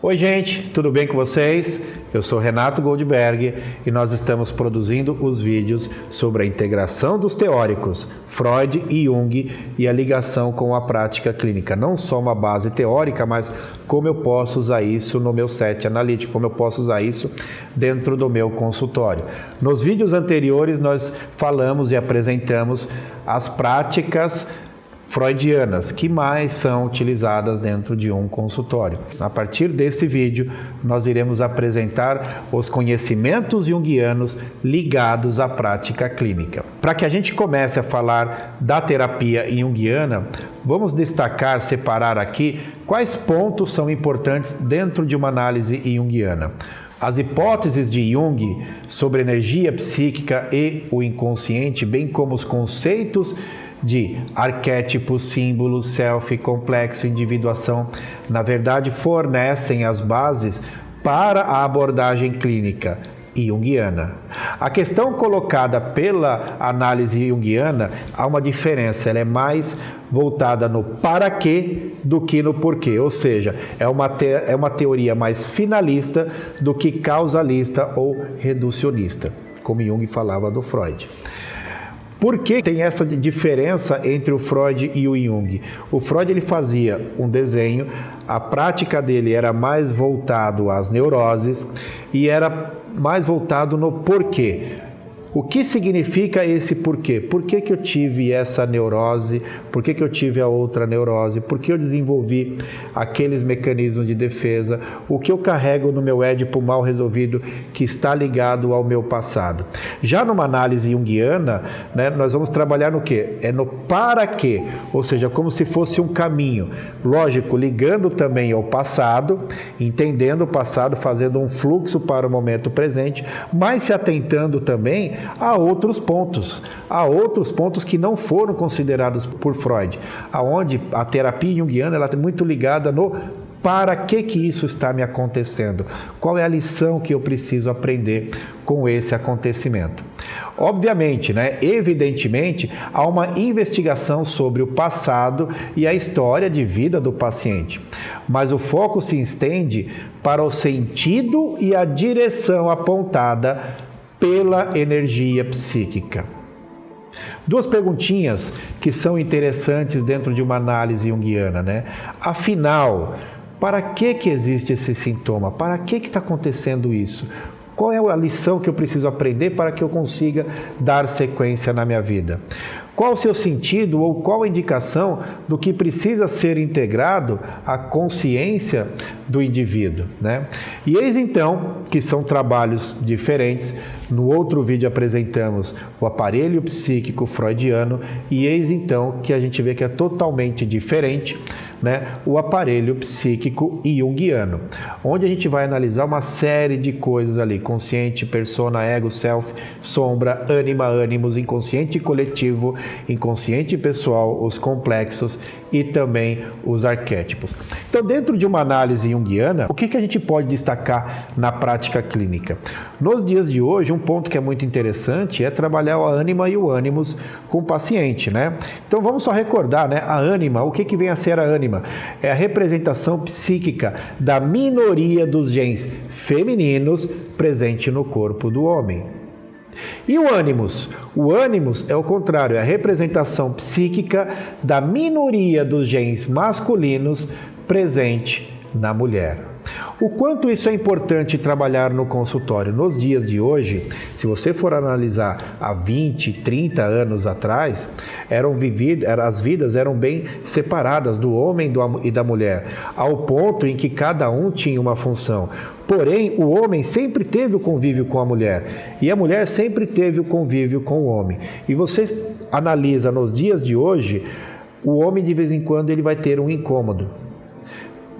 Oi gente, tudo bem com vocês? Eu sou Renato Goldberg e nós estamos produzindo os vídeos sobre a integração dos teóricos Freud e Jung e a ligação com a prática clínica. Não só uma base teórica, mas como eu posso usar isso no meu set analítico, como eu posso usar isso dentro do meu consultório. Nos vídeos anteriores nós falamos e apresentamos as práticas freudianas que mais são utilizadas dentro de um consultório. A partir desse vídeo, nós iremos apresentar os conhecimentos junguianos ligados à prática clínica. Para que a gente comece a falar da terapia junguiana, vamos destacar, separar aqui quais pontos são importantes dentro de uma análise junguiana. As hipóteses de Jung sobre energia psíquica e o inconsciente, bem como os conceitos de arquétipo, símbolo, self, complexo, individuação, na verdade fornecem as bases para a abordagem clínica junguiana. A questão colocada pela análise junguiana há uma diferença, ela é mais voltada no para quê do que no porquê, ou seja, é uma teoria mais finalista do que causalista ou reducionista, como Jung falava do Freud. Por que tem essa diferença entre o Freud e o Jung? O Freud ele fazia um desenho, a prática dele era mais voltado às neuroses e era mais voltado no porquê. O que significa esse porquê? Por que eu tive essa neurose? Por que eu tive a outra neurose? Por que eu desenvolvi aqueles mecanismos de defesa? O que eu carrego no meu édipo mal resolvido que está ligado ao meu passado? Já numa análise junguiana, nós vamos trabalhar no quê? É no para quê, ou seja, como se fosse um caminho. Lógico, ligando também ao passado, entendendo o passado, fazendo um fluxo para o momento presente, mas se atentando também há outros pontos que não foram considerados por Freud, aonde a terapia junguiana ela é muito ligada no para que isso está me acontecendo, qual é a lição que eu preciso aprender com esse acontecimento. Obviamente, evidentemente, há uma investigação sobre o passado e a história de vida do paciente, mas o foco se estende para o sentido e a direção apontada pela energia psíquica. Duas perguntinhas que são interessantes dentro de uma análise junguiana, Afinal, para que existe esse sintoma? Para que está acontecendo isso? Qual é a lição que eu preciso aprender para que eu consiga dar sequência na minha vida? Qual o seu sentido ou qual a indicação do que precisa ser integrado à consciência do indivíduo, E eis então que são trabalhos diferentes. No outro vídeo apresentamos o aparelho psíquico freudiano e eis então que a gente vê que é totalmente diferente, o aparelho psíquico junguiano, onde a gente vai analisar uma série de coisas ali, consciente, persona, ego, self, sombra, ânima, ânimos, inconsciente coletivo, inconsciente pessoal, os complexos e também os arquétipos. Então, dentro de uma análise junguiana, o que a gente pode destacar na prática clínica? Nos dias de hoje, um ponto que é muito interessante é trabalhar a ânima e o ânimos com o paciente, Então, vamos só recordar, a ânima, o que vem a ser a ânima? É a representação psíquica da minoria dos genes femininos presente no corpo do homem. E o ânimos? O ânimos é o contrário, é a representação psíquica da minoria dos genes masculinos presente na mulher. O quanto isso é importante trabalhar no consultório nos dias de hoje, se você for analisar há 20, 30 anos atrás, as vidas eram bem separadas do homem e da mulher, ao ponto em que cada um tinha uma função. Porém, o homem sempre teve o convívio com a mulher e a mulher sempre teve o convívio com o homem. E você analisa nos dias de hoje, o homem de vez em quando ele vai ter um incômodo.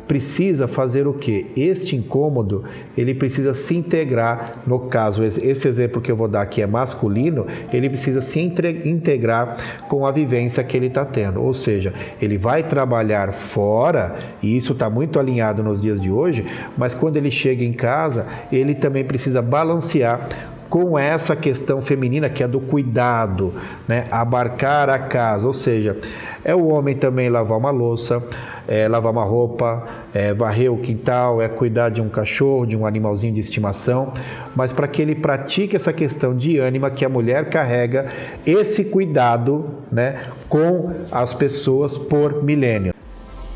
Precisa fazer o quê? Este incômodo, ele precisa se integrar, no caso, esse exemplo que eu vou dar aqui é masculino, ele precisa se integrar com a vivência que ele está tendo, ou seja, ele vai trabalhar fora, e isso está muito alinhado nos dias de hoje, mas quando ele chega em casa, ele também precisa balancear com essa questão feminina que é do cuidado, né? Abarcar a casa, ou seja, é o homem também lavar uma louça, lavar uma roupa, varrer o quintal, cuidar de um cachorro, de um animalzinho de estimação, mas para que ele pratique essa questão de ânima que a mulher carrega esse cuidado, né, com as pessoas por milênio.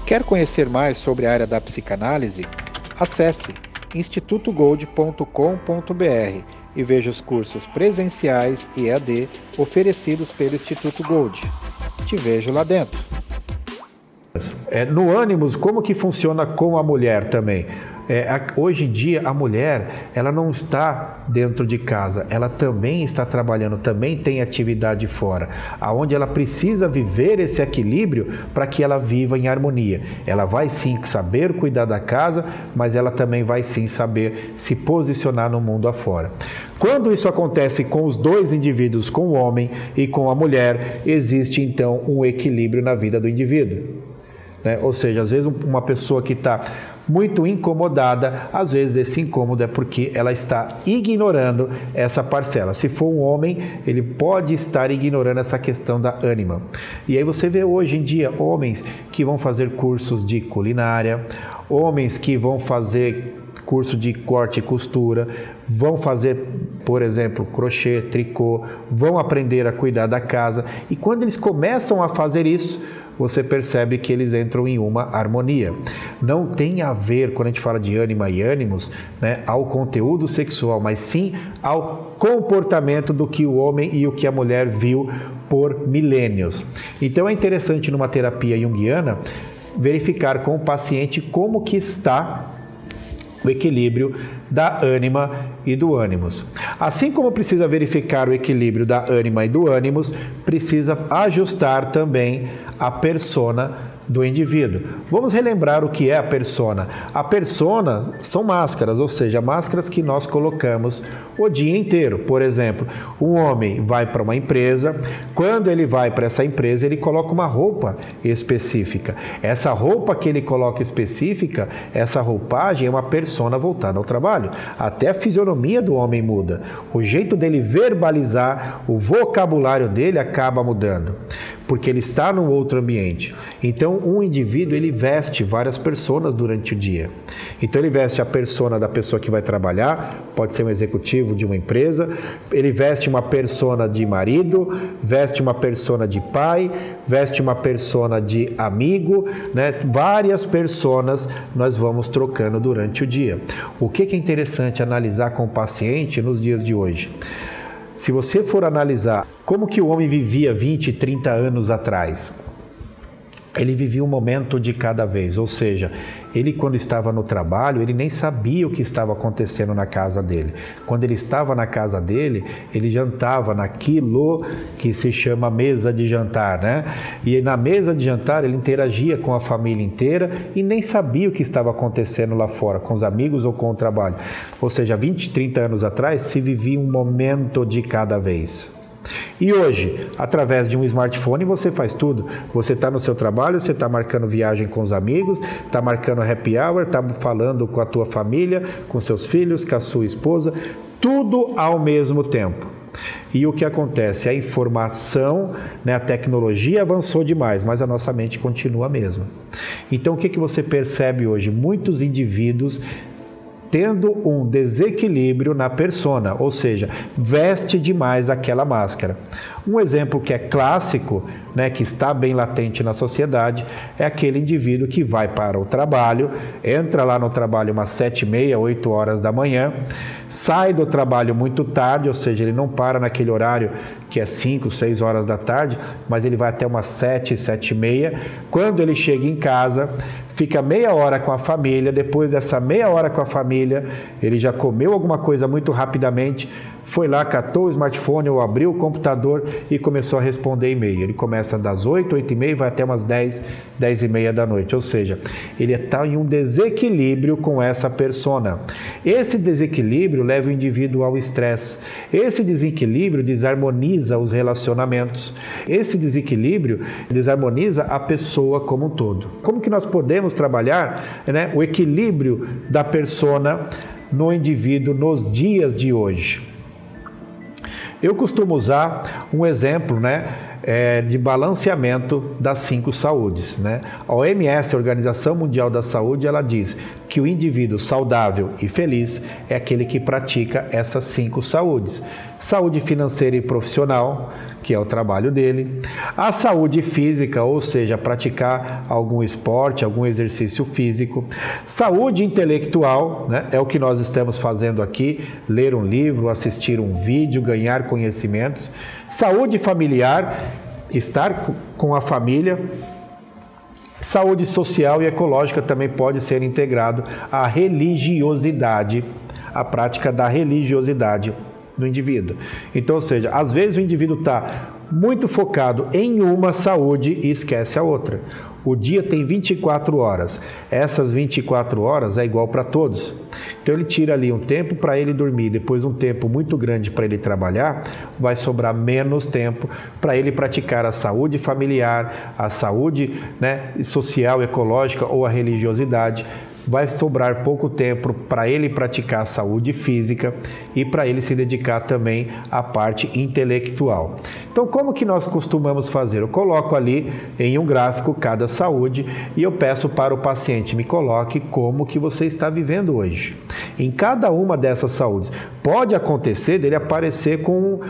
Quer conhecer mais sobre a área da psicanálise? Acesse institutogold.com.br e veja os cursos presenciais e EAD oferecidos pelo Instituto Gold. Te vejo lá dentro. No Ânimos, como que funciona com a mulher também? Hoje em dia, a mulher, ela não está dentro de casa, ela também está trabalhando, também tem atividade fora, aonde ela precisa viver esse equilíbrio para que ela viva em harmonia. Ela vai sim saber cuidar da casa, mas ela também vai sim saber se posicionar no mundo afora. Quando isso acontece com os dois indivíduos, com o homem e com a mulher, existe então um equilíbrio na vida do indivíduo. Ou seja, às vezes uma pessoa que está muito incomodada, às vezes esse incômodo é porque ela está ignorando essa parcela. Se for um homem, ele pode estar ignorando essa questão da ânima. E aí você vê hoje em dia homens que vão fazer cursos de culinária, homens que vão fazer curso de corte e costura, vão fazer, por exemplo, crochê, tricô, vão aprender a cuidar da casa. E quando eles começam a fazer isso, você percebe que eles entram em uma harmonia. Não tem a ver, quando a gente fala de ânima e ânimos, né, ao conteúdo sexual, mas sim ao comportamento do que o homem e o que a mulher viu por milênios. Então é interessante numa terapia junguiana verificar com o paciente como que está o equilíbrio da ânima e do ânimos. Assim como precisa verificar o equilíbrio da ânima e do ânimos, precisa ajustar também a persona do indivíduo. Vamos relembrar o que é a persona. A persona são máscaras, ou seja, máscaras que nós colocamos o dia inteiro. Por exemplo, um homem vai para uma empresa, quando ele vai para essa empresa, ele coloca uma roupa específica. Essa roupa que ele coloca específica, essa roupagem é uma persona voltada ao trabalho. Até a fisionomia do homem muda. O jeito dele verbalizar, o vocabulário dele acaba mudando, porque ele está num outro ambiente. Então, um indivíduo, ele veste várias personas durante o dia. Então, ele veste a persona da pessoa que vai trabalhar, pode ser um executivo de uma empresa, ele veste uma persona de marido, veste uma persona de pai, veste uma persona de amigo, né? Várias personas nós vamos trocando durante o dia. O que é interessante analisar com o paciente nos dias de hoje? Se você for analisar como que o homem vivia 20, 30 anos atrás, ele vivia um momento de cada vez, ou seja, ele quando estava no trabalho, ele nem sabia o que estava acontecendo na casa dele. Quando ele estava na casa dele, ele jantava naquilo que se chama mesa de jantar, né? E na mesa de jantar ele interagia com a família inteira e nem sabia o que estava acontecendo lá fora, com os amigos ou com o trabalho. Ou seja, 20, 30 anos atrás, se vivia um momento de cada vez. E hoje, através de um smartphone, você faz tudo. Você está no seu trabalho, você está marcando viagem com os amigos, está marcando happy hour, está falando com a tua família, com seus filhos, com a sua esposa, tudo ao mesmo tempo. E o que acontece? A informação, né, a tecnologia avançou demais, mas a nossa mente continua a mesma. Então, o que você percebe hoje? Muitos indivíduos tendo um desequilíbrio na persona, ou seja, veste demais aquela máscara. Um exemplo que é clássico, né, que está bem latente na sociedade, é aquele indivíduo que vai para o trabalho, entra lá no trabalho umas 7h30, 8 horas da manhã, sai do trabalho muito tarde, ou seja, ele não para naquele horário que é 5, 6 horas da tarde, mas ele vai até umas 7, 7h30. Quando ele chega em casa, fica meia hora com a família, depois dessa meia hora com a família, ele já comeu alguma coisa muito rapidamente, foi lá, catou o smartphone ou abriu o computador e começou a responder e-mail. Ele começa das 8, 8h30 e vai até umas 10, 10h30 da noite. Ou seja, ele está em um desequilíbrio com essa persona. Esse desequilíbrio leva o indivíduo ao estresse. Esse desequilíbrio desarmoniza os relacionamentos. Esse desequilíbrio desarmoniza a pessoa como um todo. Como que nós podemos trabalhar, né, o equilíbrio da persona no indivíduo nos dias de hoje? Eu costumo usar um exemplo, de balanceamento das 5 saúdes, A OMS, a Organização Mundial da Saúde, ela diz que o indivíduo saudável e feliz é aquele que pratica essas 5 saúdes. Saúde financeira e profissional, que é o trabalho dele. A saúde física, ou seja, praticar algum esporte, algum exercício físico. Saúde intelectual, é o que nós estamos fazendo aqui, ler um livro, assistir um vídeo, ganhar conhecimentos. Saúde familiar, estar com a família. Saúde social e ecológica também pode ser integrado à religiosidade, a prática da religiosidade no indivíduo. Então, ou seja, às vezes o indivíduo está muito focado em uma saúde e esquece a outra. O dia tem 24 horas. Essas 24 horas é igual para todos. Então ele tira ali um tempo para ele dormir, depois um tempo muito grande para ele trabalhar, vai sobrar menos tempo para ele praticar a saúde familiar, a saúde social, ecológica ou a religiosidade. Vai sobrar pouco tempo para ele praticar a saúde física e para ele se dedicar também à parte intelectual. Então, como que nós costumamos fazer? Eu coloco ali em um gráfico cada saúde e eu peço para o paciente, me coloque como que você está vivendo hoje. Em cada uma dessas saúdes, pode acontecer dele aparecer com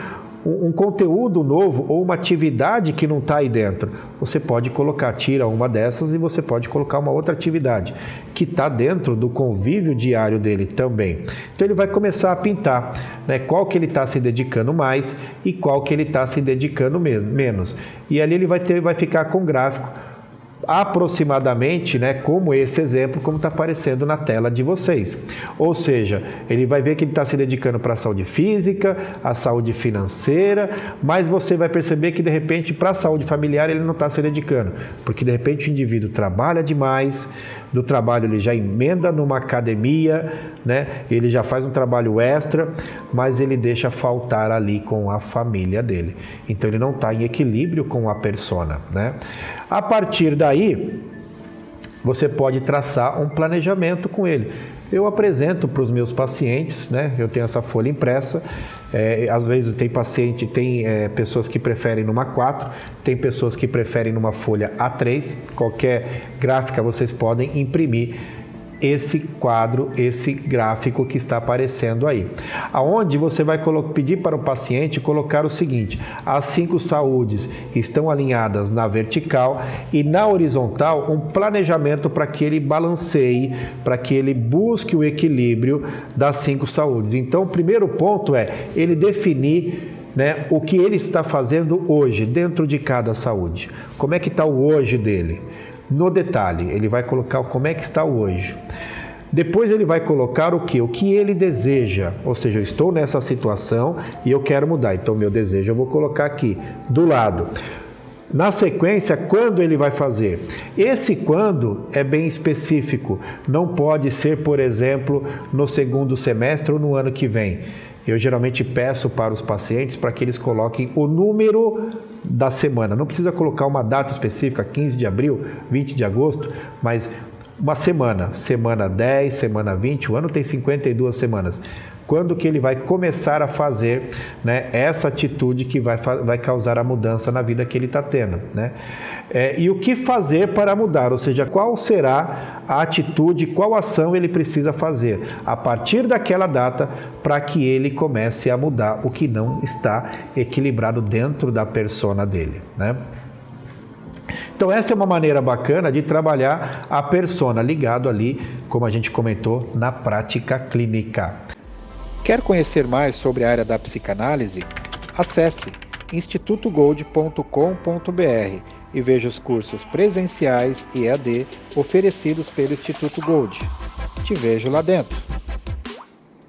um conteúdo novo ou uma atividade que não está aí dentro. Você pode colocar, tira uma dessas e você pode colocar uma outra atividade que está dentro do convívio diário dele também. Então ele vai começar a pintar, qual que ele está se dedicando mais e qual que ele está se dedicando menos. E ali ele vai ficar com um gráfico aproximadamente, como esse exemplo, como está aparecendo na tela de vocês. Ou seja, ele vai ver que ele está se dedicando para a saúde física, a saúde financeira, mas você vai perceber que, de repente, para a saúde familiar ele não está se dedicando, porque, de repente, o indivíduo trabalha demais, do trabalho ele já emenda numa academia, ele já faz um trabalho extra, mas ele deixa faltar ali com a família dele. Então, ele não está em equilíbrio com a persona, A partir daí, você pode traçar um planejamento com ele. Eu apresento para os meus pacientes, eu tenho essa folha impressa, às vezes tem pessoas que preferem numa 4, tem pessoas que preferem numa folha A3, qualquer gráfica vocês podem imprimir esse quadro, esse gráfico que está aparecendo aí. Aonde você vai pedir para o paciente colocar o seguinte: as 5 saúdes estão alinhadas na vertical e na horizontal um planejamento para que ele balanceie, para que ele busque o equilíbrio das 5 saúdes. Então, o primeiro ponto é ele definir o que ele está fazendo hoje dentro de cada saúde. Como é que está o hoje dele? No detalhe, ele vai colocar como é que está o hoje. Depois ele vai colocar o quê? O que ele deseja. Ou seja, eu estou nessa situação e eu quero mudar. Então, meu desejo eu vou colocar aqui, do lado. Na sequência, quando ele vai fazer? Esse quando é bem específico. Não pode ser, por exemplo, no segundo semestre ou no ano que vem. Eu geralmente peço para os pacientes para que eles coloquem o número da semana. Não precisa colocar uma data específica, 15 de abril, 20 de agosto, mas uma semana. Semana 10, semana 20, o ano tem 52 semanas. Quando que ele vai começar a fazer essa atitude que vai causar a mudança na vida que ele está tendo. E o que fazer para mudar, ou seja, qual será a atitude, qual ação ele precisa fazer a partir daquela data para que ele comece a mudar o que não está equilibrado dentro da persona dele. Então essa é uma maneira bacana de trabalhar a persona, ligado ali, como a gente comentou, na prática clínica. Quer conhecer mais sobre a área da psicanálise? Acesse institutogold.com.br e veja os cursos presenciais e EAD oferecidos pelo Instituto Gold. Te vejo lá dentro!